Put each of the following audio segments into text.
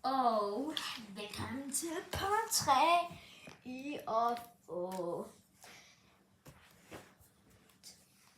Og velkommen til part 3 i at få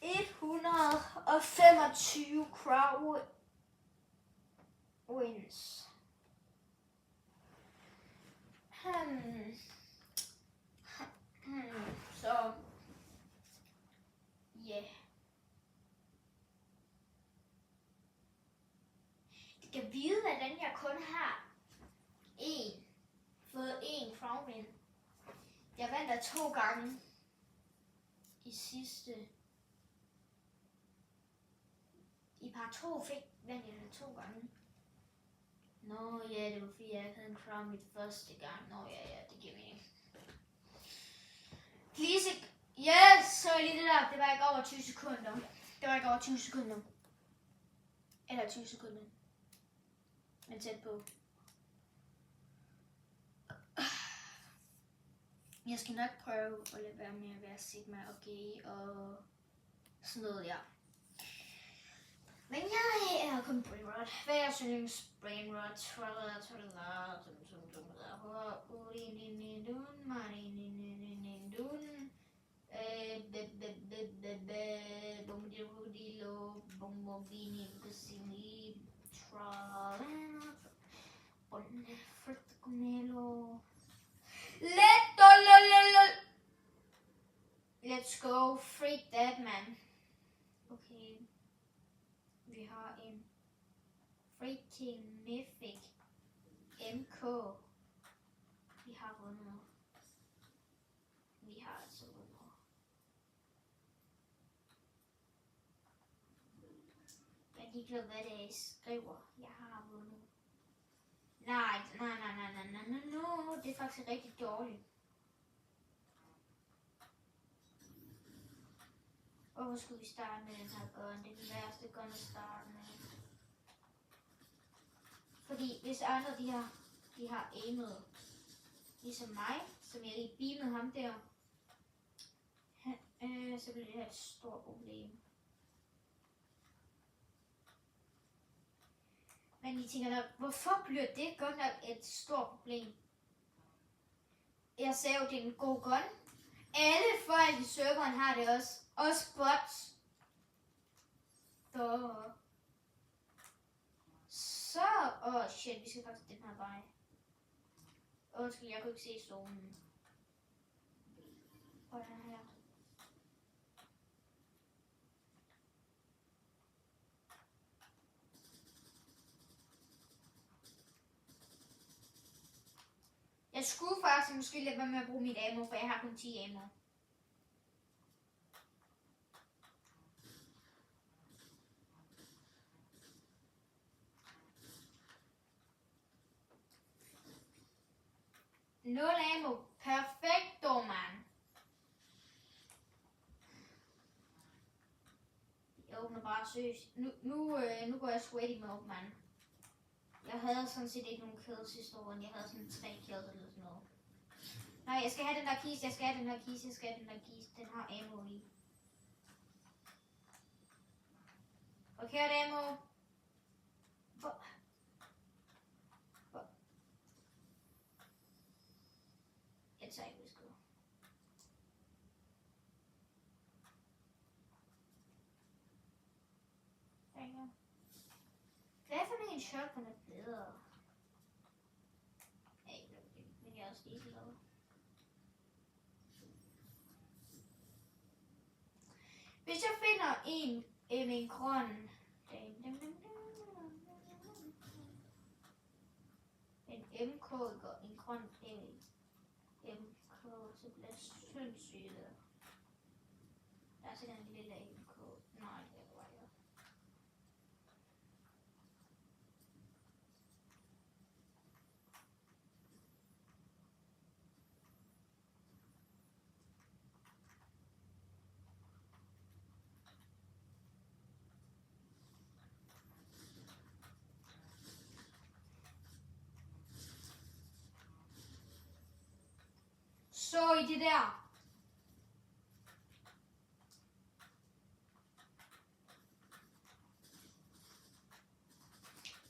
125 crowd wins. Så yeah. Jeg kan vide, hvordan jeg kun har fået én crown win. Jeg vandt der 2 gange i sidste. I par 2 vandt jeg der 2 gange. Nå ja, det var fordi jeg ikke havde en crown mit første gang. Nå ja, det giver mening. Please, yes, så lige det der. Det var ikke over 20 sekunder. Eller 20 sekunder. Men tæt på. Jeg skal nok prøve at lade være med at være Sigma og gay og sådan noget, ja. Men jeg er kun brainrot. Hvad er yndlings brainrot? Let's go, freak that man. Okay. Vi har en freaking mythic MK. Vi har vundet. Vi har altså vundet. Jeg er ligeglad, hvad det er, I skriver. Jeg har vundet. Nej. Det er faktisk rigtig dårligt. Hvorfor skulle vi starte med den her gun? Det er den værste gun at starte med. Fordi hvis andre de har aimet ligesom mig, som jeg lige beamede ham der, så bliver det her et stort problem. Men I tænker nok, hvorfor bliver det godt nok et stort problem? Jeg sagde jo, det er en god gun. Alle folk i serveren har det også. Også bots. Så, shit, vi skal faktisk den her vej. Undskyld, jeg kunne ikke se zonen. Og den her. Jeg skulle faktisk måske lade være med at bruge mit ammo, for jeg har kun 10 ammo. Nul ammo. Perfekto, man. Jeg åbner bare seriøst. Nu går jeg sweaty mode, man. Jeg havde sådan set ikke nogen kills sidste år. Jeg havde sådan 3 kills eller sådan noget. Nej, jeg skal have den der kiste. Den har ammo i. Okay, er det ammo? Jeg tager ikke sgu. Hvad for en shotgun er bedre? Men jeg er også lige glad. Hvis jeg finder en med en grøn en MK og en grøn MK, så bliver det sindssygt. Der er sådan en lille MK. Nej, det er bare jeg. Så I det der?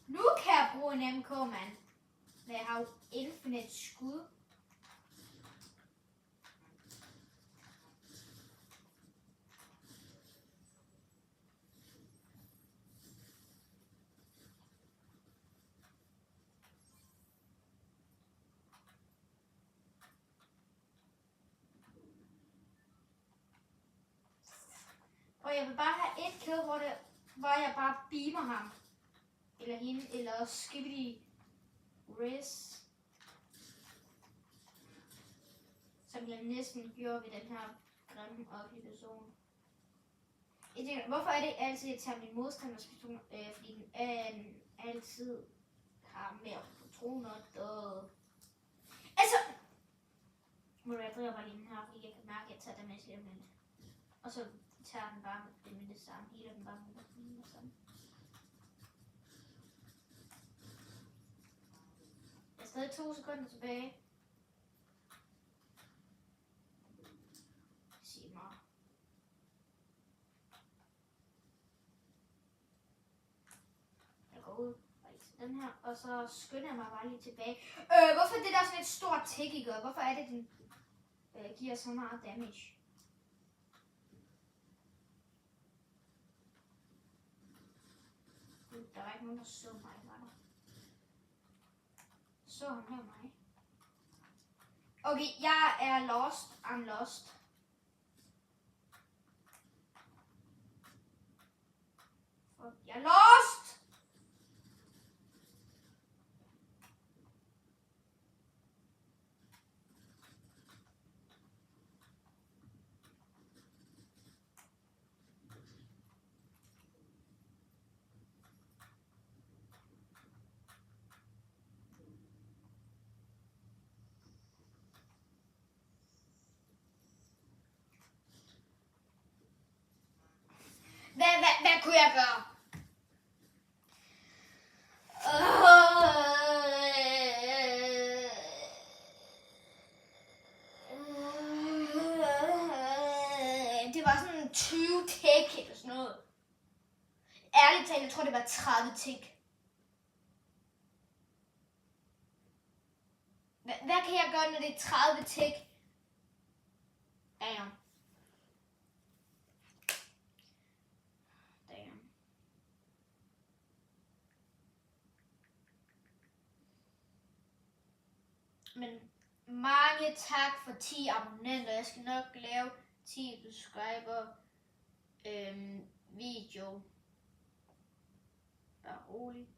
Nu kan jeg bruge en MK, mand. Men jeg har jo infinite skud. Og jeg vil bare have et kill, hvor jeg bare beamer ham. Eller hende, eller Skibidi Riz. Som jeg næsten gjorde ved den her grimme offentlige person. Jeg tænker, hvorfor er det altid, at jeg tager min modstanders pistol? Fordi den altid har mere patroner. Altså, må jeg driver bare lige den her, fordi jeg kan mærke, at jeg tager dem med lidt. Og så tager den bare med det samme. Healer den bare med det samme. Jeg er stadig 2 sekunder tilbage. Sig mig. Jeg går ud den her, og så skynder jeg mig bare lige tilbage. Hvorfor er det der sådan et stort tick, I gør? Hvorfor er det, den giver så meget damage? Der var ikke nogen, der så mig, var der? Så han her mig. Okay, jeg er lost. I'm lost. Jeg er lost! Hvad kunne jeg gøre? Det var sådan 20 tick eller sådan noget. Ærligt talt, jeg tror det var 30 tick. Hvad kan jeg gøre, når det er 30 tick? Damn. Men mange tak for 10 abonnenter. Jeg skal nok lave 10 subscriber video. Bare rolig.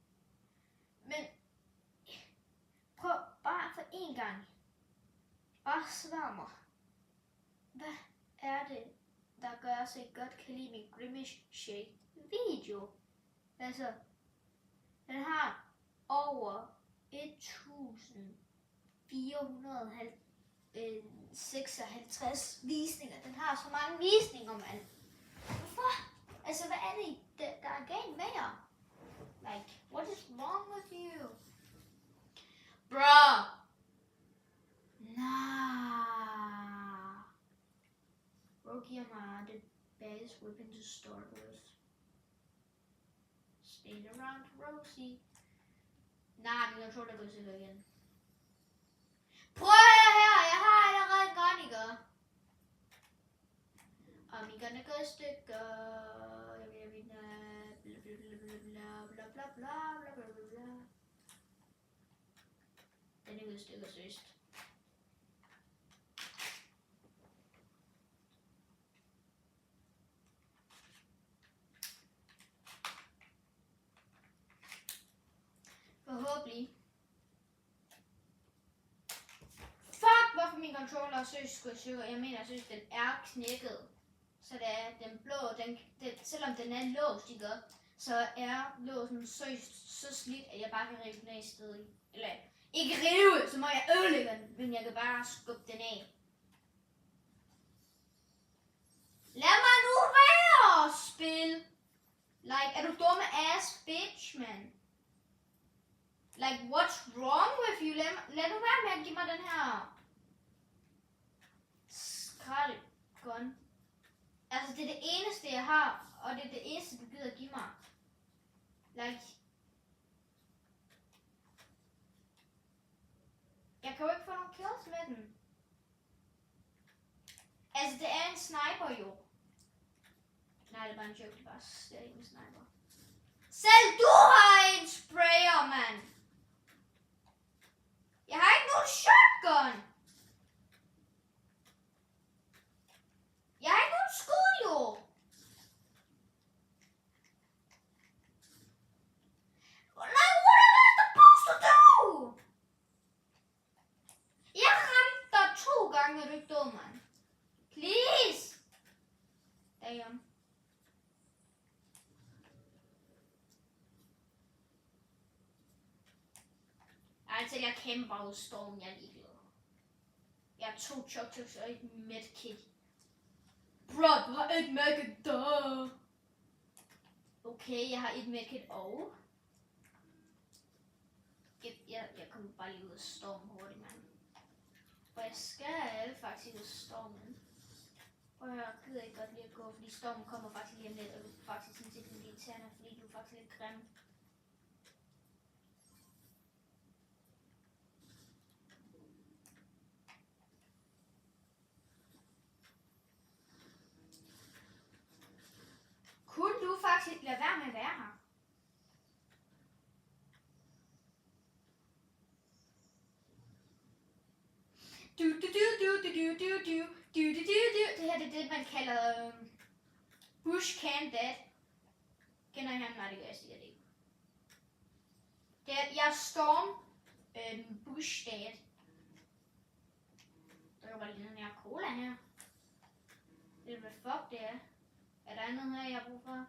Men prøv bare for en gang. Bare svar mig. Hvad er det, der gør så godt kan lide min Grimace Shake video? Altså, den har over 1456 visninger. Den har så mange visninger, mand. Hvorfor? Altså, hvad er det, der er galt med jer? Like, what is wrong with you? Bruh. Nah. Rogi og mig the baddest weapon to start with. Stay around Rosie. Nej, men jeg tror, der går sikkert igen. Prøv her, jeg har allerede godt, ikke? Og vi gonna gå et stykke. Jeg vil bla bla bla bla bla bla bla bla. Den er jo et stykke søst. Forhåbentlig. Fuck, hvorfor min controller er søs skulle søge. Jeg mener, jeg synes, den er knækket. Så det er den blå, selvom den er låst, ikke? Så er låsen så slidt, at jeg bare kan rive den af i stedet. Eller ikke rive, så må jeg ødelægge den, men jeg kan bare skubbe den af. Lad mig nu være, spil! Like, er du dumme ass bitch, man? Like, what's wrong with you? Lad nu være med at give mig den her skrald gun. Altså, det er det eneste, jeg har, og det er det eneste, du gider at give mig. Like, kan jo ikke få nogen kills med den. Altså, det er en sniper jo. Nej, det er bare en joke, det er bare slet ikke en sniper. Selv du har en sprayer, mand! Jeg har ikke nogen shotgun! Jeg har ikke nogen skud, jo! Nej, what am I supposed to do? Jeg ramte dig 2 gange, er du ikke dum, mand? Please! Damn. Altså, jeg kæmper ud stormen, jeg er ligeglad. Jeg har 2 chok-choks og et medkit. Bro, du har et medkit, da. Okay, jeg har et medkit og... Jeg kommer bare lige ud af stormen hurtigt, mand. Og jeg skal faktisk ud af stormen. Og jeg gider ikke godt lige at gå, fordi stormen kommer faktisk lige om lidt, og du er faktisk sådan set lidt irriterende, fordi du er faktisk lidt grim. Kunne du faktisk lade være med at være her? Det her det er det, man kalder Bush Can Dead. Kender I ham? Nej, det gør jeg sikkert ikke. Jeg er Storm Bush Dead. Der er bare lige den her cola her. Det er hvad fuck det er. Er der andet her, jeg har brug for?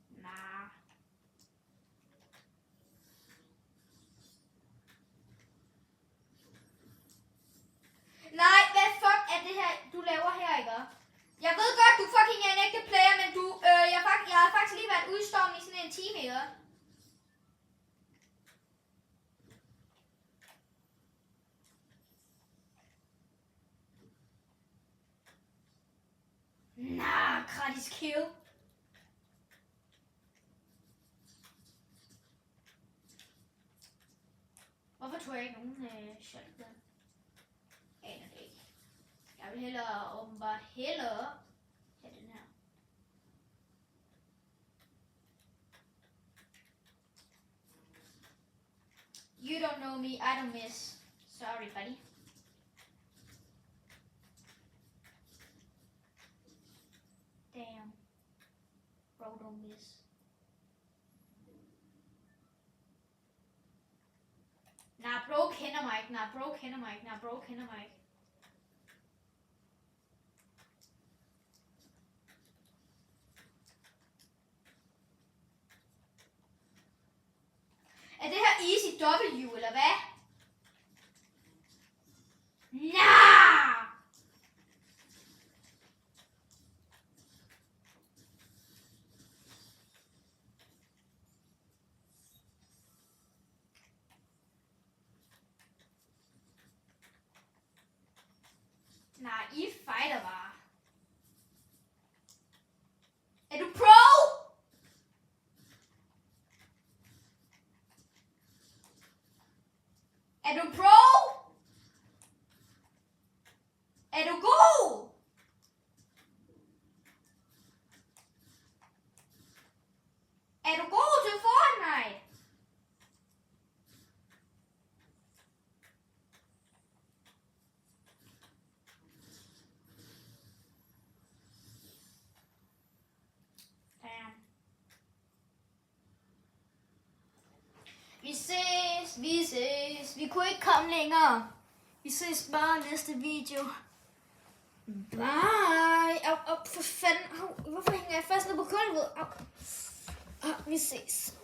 Nej. Nej, hvad fuck er det her, du laver her, ikke? Jeg ved godt, du fucking er en ægte player, men jeg har faktisk lige været ude i stormen i sådan en time, ikke? Nah, gratis kill. Hvorfor tror jeg ikke nogen shotgun? Aner det ikke. Jeg vil hellere åbenbart hellere have den her. You don't know me, I don't miss. Sorry, buddy. Damn. Bro, don't miss. Nah, bro kender mig ikke. Nah, bro kender mig ikke. Nah, bro kender mig ikke. Er det her easy W, eller hvad? Nah! Nej, I fighter bare. Er du pro? Er du pro? Er du god? Er du god til Fortnite? Vi ses. Vi kunne ikke komme længere. Vi ses bare næste video. Bye. Au, for fanden. Hvorfor hænger jeg fast ned på gulvet? Vi ses.